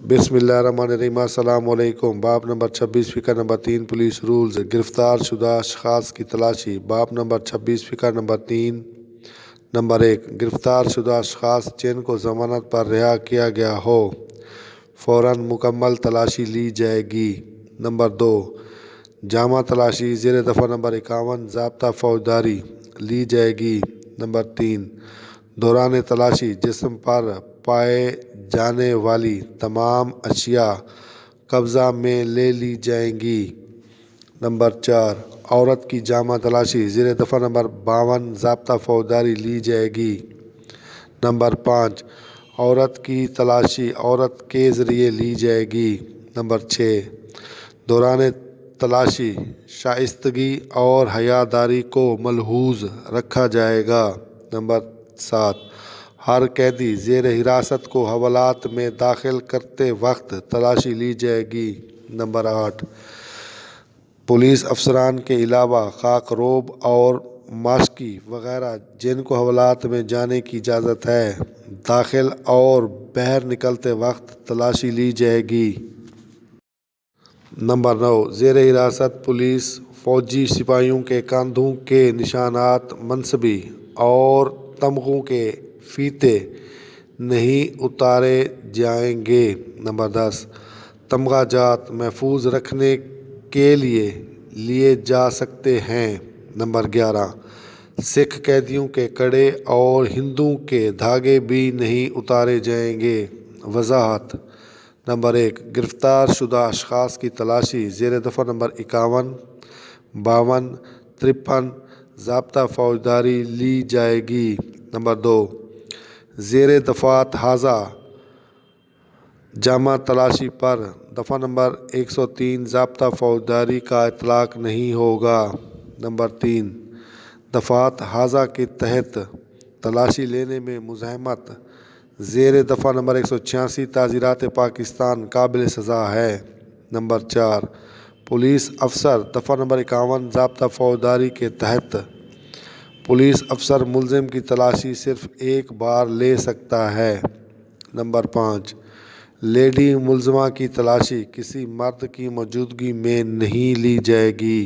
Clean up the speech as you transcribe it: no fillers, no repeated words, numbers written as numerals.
بسم اللہ الرحمن الرحیم۔ السلام علیکم۔ باب نمبر 26 فقہ نمبر 3 پولیس رولز، گرفتار شدہ اشخاص کی تلاشی۔ باب نمبر 26 فقہ نمبر 3 نمبر 1، گرفتار شدہ اشخاص جن کو ضمانت پر رہا کیا گیا ہو، فوراً مکمل تلاشی لی جائے گی۔ نمبر 2، جامع تلاشی زیر دفعہ نمبر 51 ضابطہ فوجداری لی جائے گی۔ نمبر 3، دوران تلاشی جسم پر پائے جانے والی تمام اشیاء قبضہ میں لے لی جائیں گی۔ نمبر 4، عورت کی جامع تلاشی زیر دفعہ نمبر 52 ضابطہ فوجداری لی جائے گی۔ نمبر 5، عورت کی تلاشی عورت کے ذریعے لی جائے گی۔ نمبر 6، دوران تلاشی شائستگی اور حیاداری کو ملحوظ رکھا جائے گا۔ نمبر 7، ہر قیدی زیر حراست کو حوالات میں داخل کرتے وقت تلاشی لی جائے گی۔ نمبر 8، پولیس افسران کے علاوہ خاک روب اور ماسکی وغیرہ جن کو حوالات میں جانے کی اجازت ہے، داخل اور باہر نکلتے وقت تلاشی لی جائے گی۔ نمبر 9، زیر حراست پولیس فوجی سپاہیوں کے کندھوں کے نشانات، منصبی اور تمغوں کے فیتے نہیں اتارے جائیں گے۔ نمبر 10، تمغہ جات محفوظ رکھنے کے لیے جا سکتے ہیں۔ نمبر 11، سکھ قیدیوں کے کڑے اور ہندوؤں کے دھاگے بھی نہیں اتارے جائیں گے۔ وضاحت۔ نمبر 1، گرفتار شدہ اشخاص کی تلاشی زیر دفعہ نمبر 51، 52، 53 ضابطہ فوجداری لی جائے گی۔ نمبر 2، زیر دفعات ھذا جامع تلاشی پر دفعہ نمبر 103 ضابطہ فوجداری کا اطلاق نہیں ہوگا۔ نمبر 3، دفعات ھذا کے تحت تلاشی لینے میں مزاحمت زیر دفعہ نمبر 186 تعزیرات پاکستان قابل سزا ہے۔ نمبر 4، پولیس افسر دفعہ نمبر 51 ضابطہ فوجداری کے تحت پولیس افسر ملزم کی تلاشی صرف ایک بار لے سکتا ہے۔ نمبر 5، لیڈی ملزمہ کی تلاشی کسی مرد کی موجودگی میں نہیں لی جائے گی۔